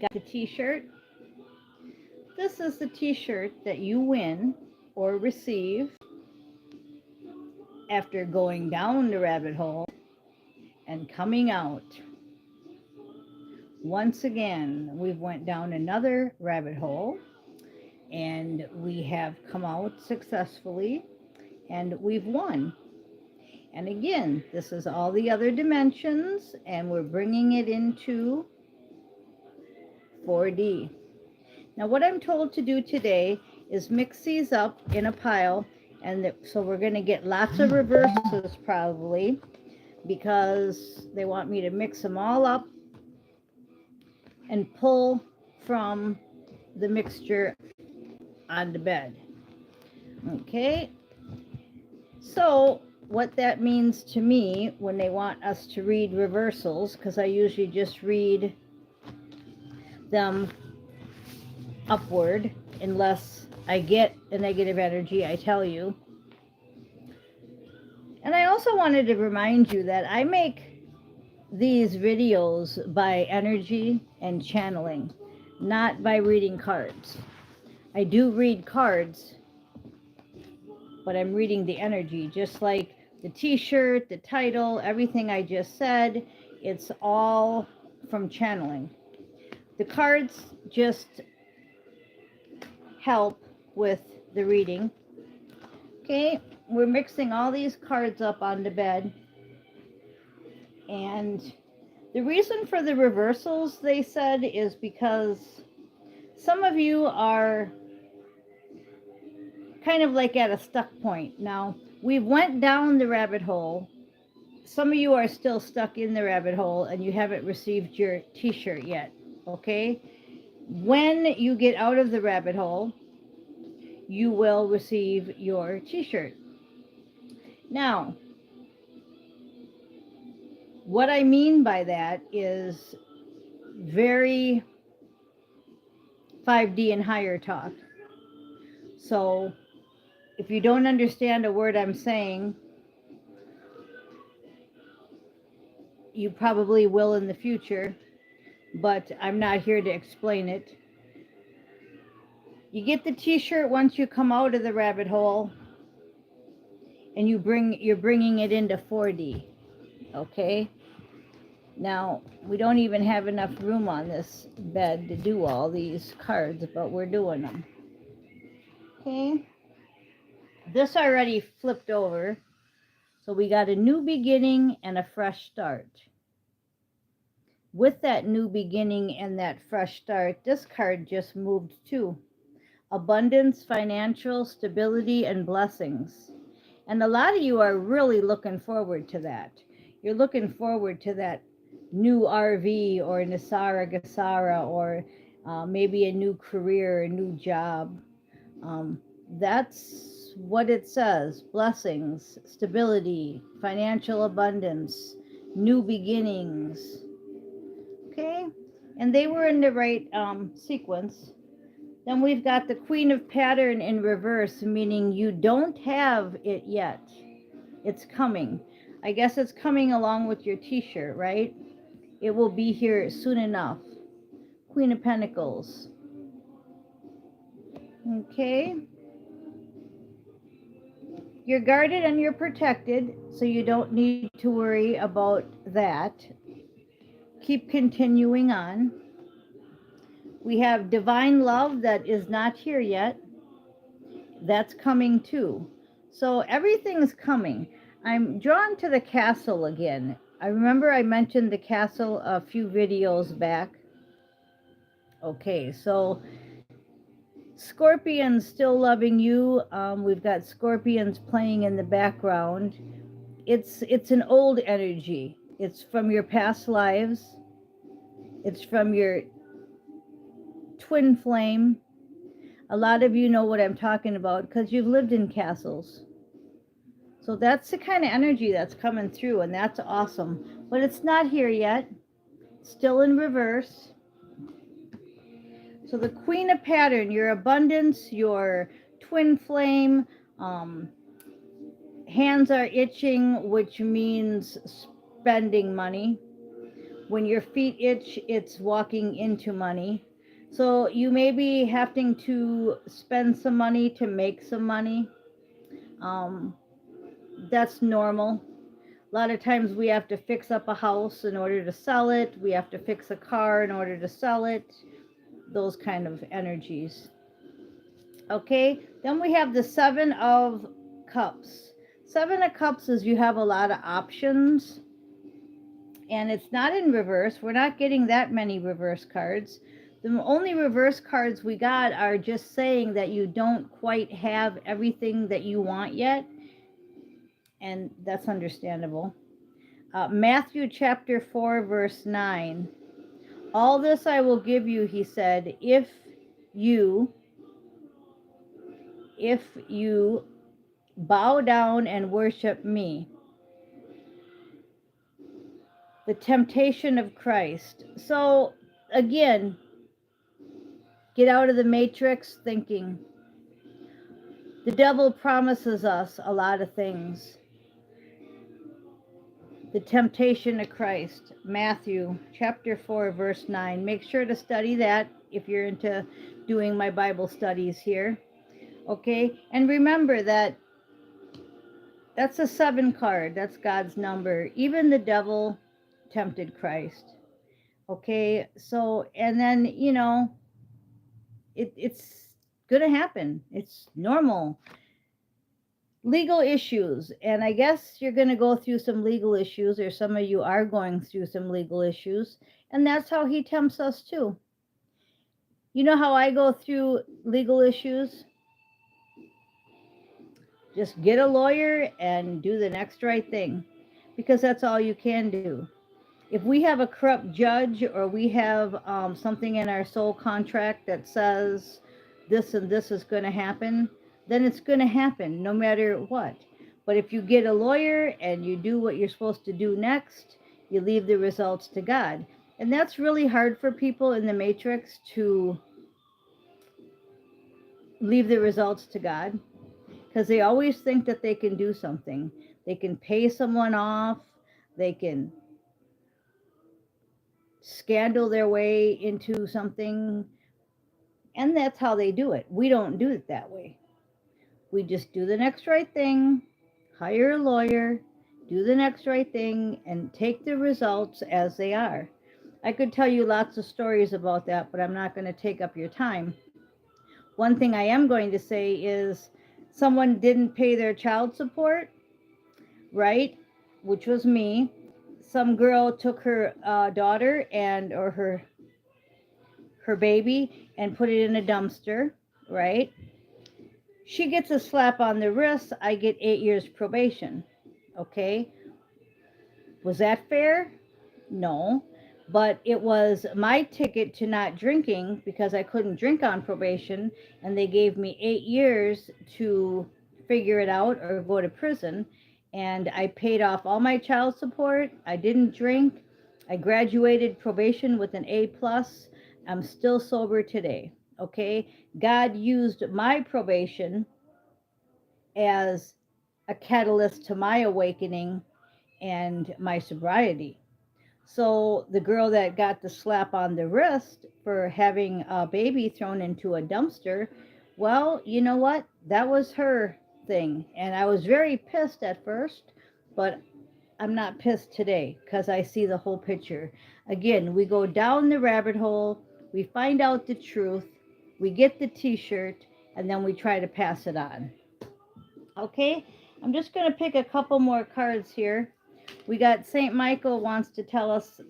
Got the t-shirt? This is the t-shirt that you win or receive after going down the rabbit hole and coming out. Once again, we've went down another rabbit hole and we have come out successfully and we've won. And again, this is all the other dimensions and we're bringing it into 4D. Now what I'm told to do today is mix these up in a pile, and so we're going to get lots of reverses probably, because they want me to mix them all up and pull from the mixture on the bed. Okay, so what that means to me when they want us to read reversals, because I usually just read them upward unless I get a negative energy, I tell you. And I also wanted to remind you that I make these videos by energy and channeling, not by reading cards. I do read cards, but I'm reading the energy, just like the t-shirt, the title, everything I just said. It's all from channeling. The cards just help with the reading. Okay, we're mixing all these cards up on the bed. And the reason for the reversals, they said, is because some of you are kind of like at a stuck point. Now, we went down the rabbit hole. Some of you are still stuck in the rabbit hole and you haven't received your t-shirt yet. Okay, when you get out of the rabbit hole, you will receive your t-shirt. Now, what I mean by that is very 5D and higher talk. So if you don't understand a word I'm saying, you probably will in the future, but I'm not here to explain it. You get the t-shirt once you come out of the rabbit hole, and you're bringing it into 4D. Okay? Now, we don't even have enough room on this bed to do all these cards, but we're doing them. Okay? This already flipped over, so we got a new beginning and a fresh start. With that new beginning and that fresh start, this card just moved too. Abundance, financial stability, and blessings. And a lot of you are really looking forward to that. You're looking forward to that new RV or Nasara Gasara, or maybe a new career, a new job. That's what it says. Blessings, stability, financial abundance, new beginnings. Okay? And they were in the right sequence. Then we've got the Queen of Pattern in reverse, meaning you don't have it yet. It's coming. I guess it's coming along with your t-shirt, right? It will be here soon enough. Queen of Pentacles. Okay. You're guarded and you're protected, so you don't need to worry about that. Keep continuing on. We have divine love that is not here yet. That's coming too. So everything's coming. I'm drawn to the castle again. I remember I mentioned the castle a few videos back. Okay, so Scorpions still loving you. We've got scorpions playing in the background. It's an old energy. It's from your past lives. It's from your twin flame. A lot of you know what I'm talking about because you've lived in castles. So that's the kind of energy that's coming through, and that's awesome. But it's not here yet. It's still in reverse. So the Queen of Pattern, your abundance, your twin flame, hands are itching, which means spending money. When your feet itch, it's walking into money. So you may be having to spend some money to make some money. Um, that's normal. A lot of times we have to fix up a house in order to sell it. We have to fix a car in order to sell it. Those kind of energies. Okay, then we have the Seven of Cups. Seven of Cups is you have a lot of options, and it's not in reverse. We're not getting that many reverse cards. The only reverse cards we got are just saying that you don't quite have everything that you want yet, and that's understandable. Matthew chapter 4, verse 9. All this I will give you, he said, you, if you bow down and worship me. The temptation of Christ. So, again, get out of the matrix thinking. The devil promises us a lot of things. The temptation of Christ. Matthew chapter 4, verse 9. Make sure to study that if you're into doing my Bible studies here. Okay? And remember that that's a 7 card. That's God's number. Even the devil tempted Christ. Okay? So, and then, you know, it's going to happen. It's normal. Legal issues. And I guess you're going to go through some legal issues, or some of you are going through some legal issues. And that's how he tempts us too. You know how I go through legal issues? Just get a lawyer and do the next right thing, because that's all you can do. If we have a corrupt judge, or we have something in our soul contract that says this and this is going to happen, then it's going to happen no matter what. But if you get a lawyer and you do what you're supposed to do next, you leave the results to God. And that's really hard for people in the matrix, to leave the results to God, because they always think that they can do something. They can pay someone off. They can scandal their way into something. And that's how they do it. We don't do it that way. We just do the next right thing, hire a lawyer, do the next right thing, and take the results as they are. I could tell you lots of stories about that, but I'm not going to take up your time. One thing I am going to say is, someone didn't pay their child support, right? Which was me. Some girl took her daughter or her baby and put it in a dumpster, right? She gets a slap on the wrist. I get 8 years probation. Okay. Was that fair? No. But it was my ticket to not drinking, because I couldn't drink on probation, and they gave me 8 years to figure it out or go to prison. And I paid off all my child support. I didn't drink. I graduated probation with an A+. I'm still sober today. Okay. God used my probation as a catalyst to my awakening and my sobriety. So the girl that got the slap on the wrist for having a baby thrown into a dumpster, well, you know what? That was her thing. And I was very pissed at first, but I'm not pissed today, because I see the whole picture. Again, we go down the rabbit hole, we find out the truth, we get the t-shirt, and then we try to pass it on. Okay, I'm just going to pick a couple more cards here. We got St. Michael wants to tell us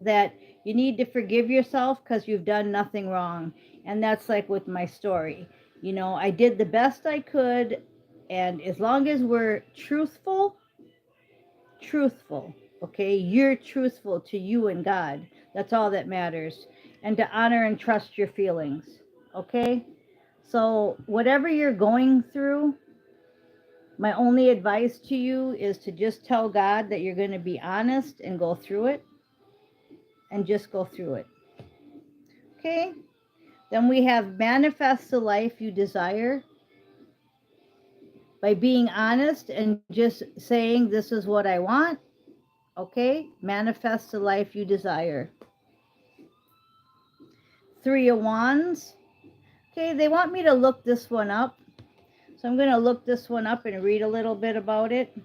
that you need to forgive yourself because you've done nothing wrong. And that's like with my story. You know, I did the best I could. And as long as we're truthful, okay, you're truthful to you and God. That's all that matters. And to honor and trust your feelings. Okay? So whatever you're going through, my only advice to you is to just tell God that you're going to be honest and go through it. And just go through it. Okay? Then we have manifest the life you desire by being honest and just saying, this is what I want. Okay? Manifest the life you desire. Three of Wands. Okay, they want me to look this one up. So I'm going to look this one up and read a little bit about it.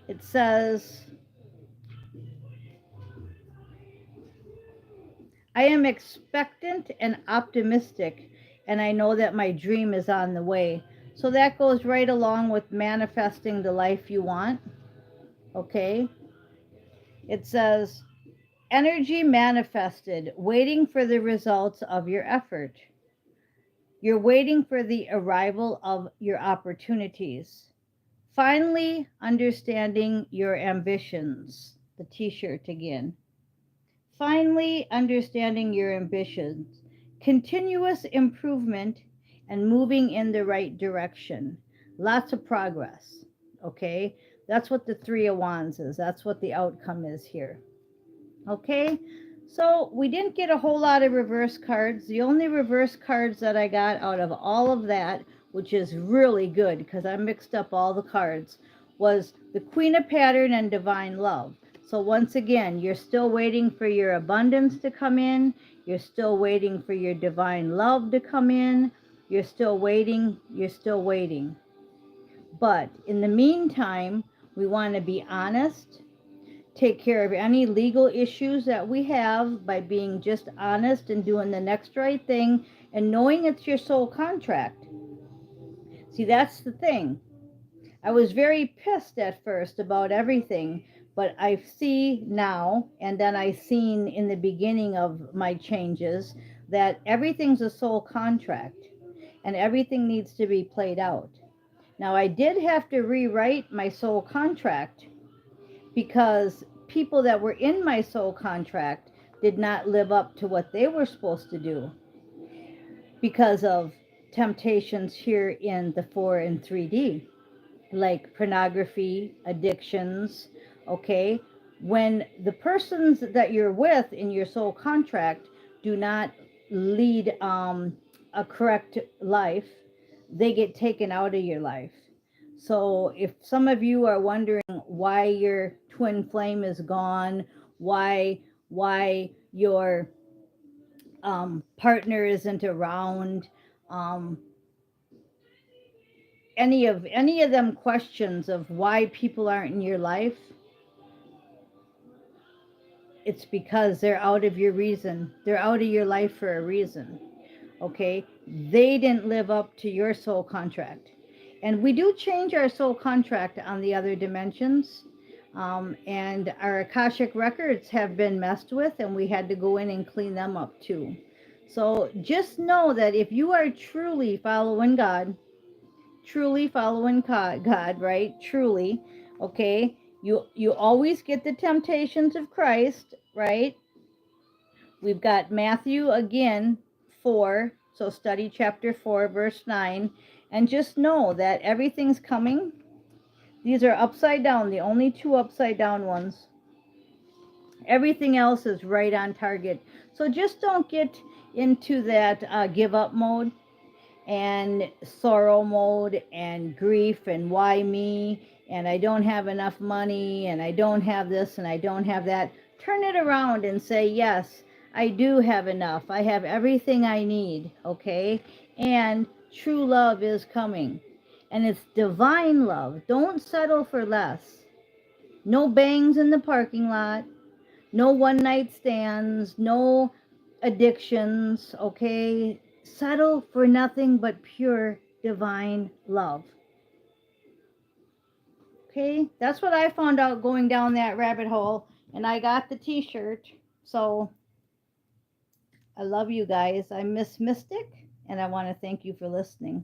It says, I am expectant and optimistic, and I know that my dream is on the way. So that goes right along with manifesting the life you want. Okay? It says, energy manifested, waiting for the results of your effort. You're waiting for the arrival of your opportunities. Finally, understanding your ambitions. The t-shirt again. Finally, understanding your ambitions. Continuous improvement and moving in the right direction. Lots of progress. Okay? That's what the Three of Wands is. That's what the outcome is here. Okay? So we didn't get a whole lot of reverse cards. The only reverse cards that I got out of all of that, which is really good because I mixed up all the cards, was the Queen of Pattern and Divine Love. So once again, you're still waiting for your abundance to come in. You're still waiting for your divine love to come in. You're still waiting. You're still waiting. But in the meantime, we want to be honest, take care of any legal issues that we have by being just honest and doing the next right thing and knowing it's your soul contract. See, that's the thing. I was very pissed at first about everything, but I see now, and then I seen in the beginning of my changes, that everything's a soul contract and everything needs to be played out. Now, I did have to rewrite my soul contract because people that were in my soul contract did not live up to what they were supposed to do because of temptations here in the 4 and 3D, like pornography, addictions. Okay, when the persons that you're with in your soul contract do not lead a correct life, they get taken out of your life. So if some of you are wondering why your twin flame is gone, why your partner isn't around, um, any of them questions of why people aren't in your life, it's because they're out of your reason. They're out of your life for a reason. Okay? They didn't live up to your soul contract. And we do change our soul contract on the other dimensions. And our Akashic records have been messed with, and we had to go in and clean them up too. So just know that if you are truly following God, right? Truly, okay? You always get the temptations of Christ, right? We've got Matthew again, 4. So study chapter 4, verse 9. And just know that everything's coming. These are upside down, the only two upside down ones. Everything else is right on target. So just don't get into that give up mode and sorrow mode and grief and why me, and I don't have enough money and I don't have this and I don't have that. Turn it around and say, yes, I do have enough. I have everything I need, okay? And true love is coming. And it's divine love. Don't settle for less. No bangs in the parking lot. No one night stands. No addictions, okay? Settle for nothing but pure divine love. Okay? That's what I found out going down that rabbit hole. And I got the t-shirt. So I love you guys. I'm Miss Mystic, and I want to thank you for listening.